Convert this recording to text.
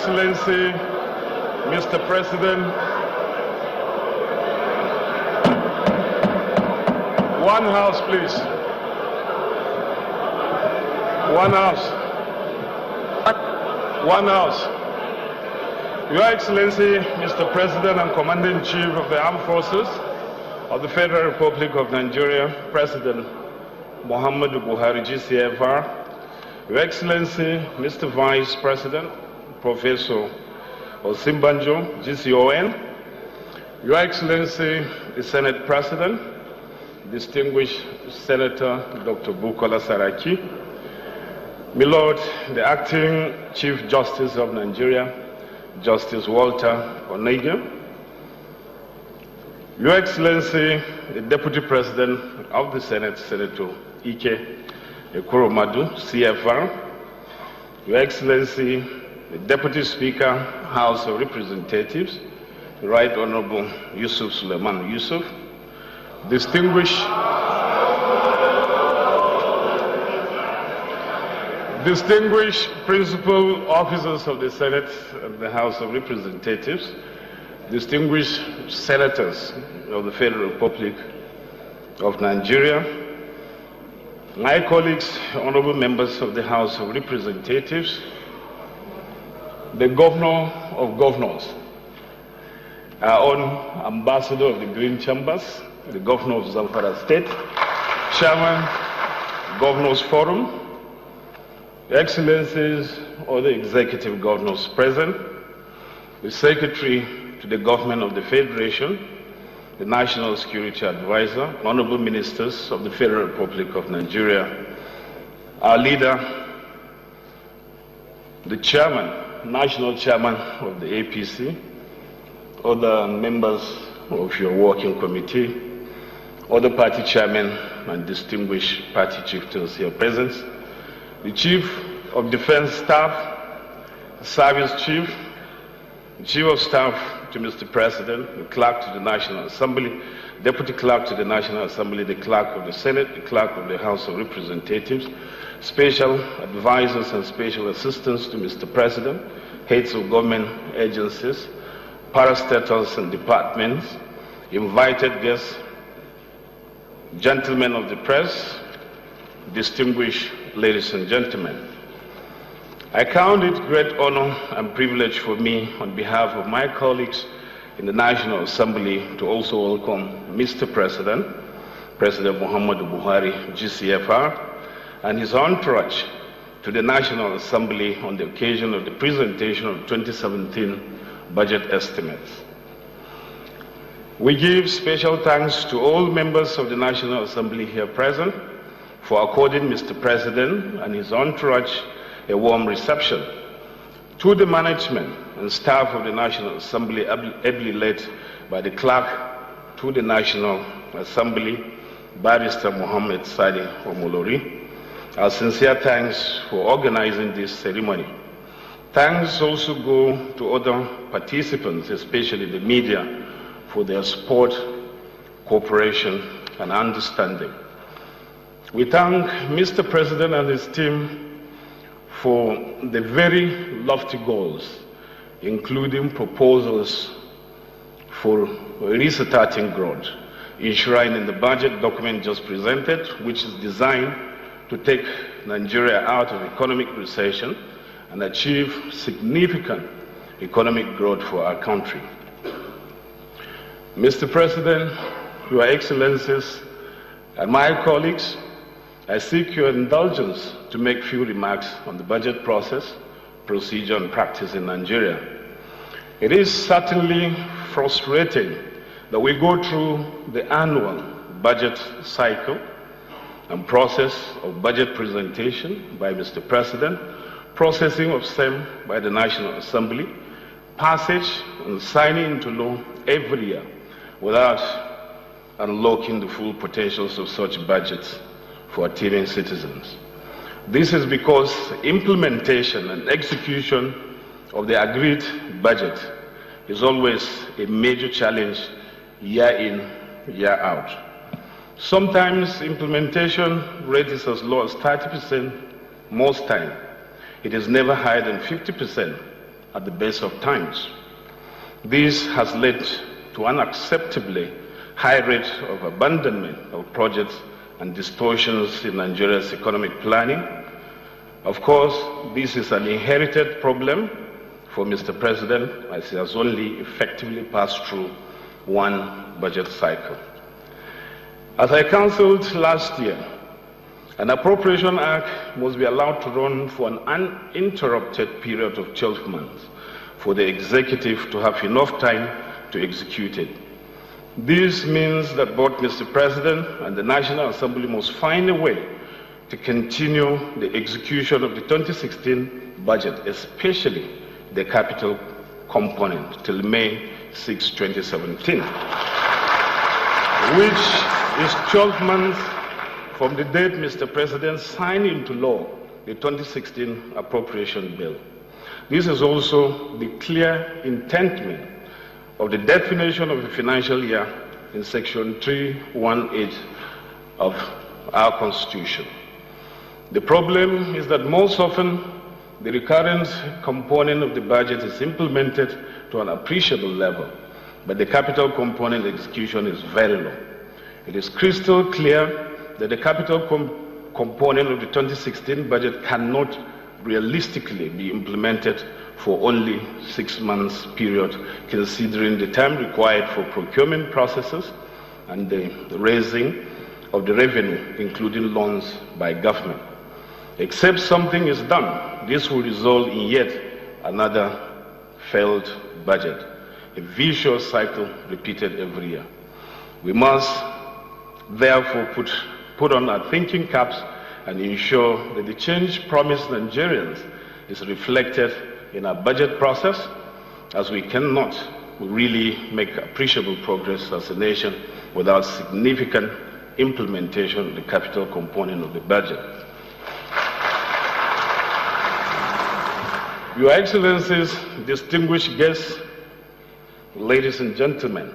Excellency, Mr. President, one house, please. One house. One house. Your Excellency, Mr. President and Commander-in-Chief of the Armed Forces of the Federal Republic of Nigeria, President Muhammadu Buhari, GCFR, Your Excellency, Mr. Vice President, Professor Osinbajo, GCON, Your Excellency, the Senate President, distinguished Senator Dr. Bukola Saraki, my Lord, the Acting Chief Justice of Nigeria, Justice Walter Onega, Your Excellency, the Deputy President of the Senate, Senator Ike Ekuromadu, CFR, Your Excellency, the Deputy Speaker, House of Representatives, the Right Honorable Yusuf Suleiman Yusuf, distinguished principal officers of the Senate and the House of Representatives, distinguished senators of the Federal Republic of Nigeria, my colleagues, honorable members of the House of Representatives, the Governor of Governors, our own Ambassador of the Green Chambers, the Governor of Zamfara State, Chairman, Governors Forum, Excellencies, all the executive governors present, the Secretary to the Government of the Federation, the National Security Advisor, honorable ministers of the Federal Republic of Nigeria, our leader, the chairman, national chairman of the APC, other members of your working committee, other party chairmen and distinguished party chieftains here present, the Chief of Defense Staff, the Service Chief, the Chief of Staff to Mr. President, the Clerk to the National Assembly, Deputy Clerk to the National Assembly, the Clerk of the Senate, the Clerk of the House of Representatives, special advisors and special assistants to Mr. President, heads of government agencies, parastatals and departments, invited guests, gentlemen of the press, distinguished ladies and gentlemen. I count it great honor and privilege for me, on behalf of my colleagues in the National Assembly, to also welcome Mr. President, President Muhammadu Buhari, GCFR, and his entourage to the National Assembly on the occasion of the presentation of 2017 budget estimates. We give special thanks to all members of the National Assembly here present for according Mr. President and his entourage a warm reception. To the management and staff of the National Assembly, ably led by the Clerk to the National Assembly, Barrister Mohammed Sadi Omolori, our sincere thanks for organizing this ceremony. Thanks also go to other participants, especially the media, for their support, cooperation, and understanding. We thank Mr. President and his team for the very lofty goals, including proposals for restarting growth, enshrined in the budget document just presented, which is designed to take Nigeria out of economic recession and achieve significant economic growth for our country. Mr. President, Your Excellencies, and my colleagues, I seek your indulgence to make few remarks on the budget process, procedure, and practice in Nigeria. It is certainly frustrating that we go through the annual budget cycle and process of budget presentation by Mr. President, processing of same by the National Assembly, passage and signing into law every year without unlocking the full potentials of such budgets for achieving citizens. This is because implementation and execution of the agreed budget is always a major challenge year in, year out. Sometimes implementation rate is as low as 30%, most time. It is never higher than 50%, at the best of times. This has led to unacceptably high rate of abandonment of projects and distortions in Nigeria's economic planning. Of course, this is an inherited problem for Mr. President, as he has only effectively passed through one budget cycle. As I counseled last year, an appropriation act must be allowed to run for an uninterrupted period of 12 months for the executive to have enough time to execute it. This means that both Mr. President and the National Assembly must find a way to continue the execution of the 2016 budget, especially the capital component, till May 6, 2017, which is 12 months from the date Mr. President signed into law the 2016 appropriation bill. This is also the clear intentment of the definition of the financial year in Section 318 of our Constitution. The problem is that most often the recurrent component of the budget is implemented to an appreciable level, but the capital component execution is very low. It is crystal clear that the capital component of the 2016 budget cannot realistically be implemented for only 6 months period, considering the time required for procurement processes and the raising of the revenue, including loans by government. Except something is done, this will result in yet another failed budget, a vicious cycle repeated every year. We must therefore put on our thinking caps and ensure that the change promised Nigerians is reflected in our budget process, as we cannot really make appreciable progress as a nation without significant implementation of the capital component of the budget. Your Excellencies, distinguished guests, ladies and gentlemen,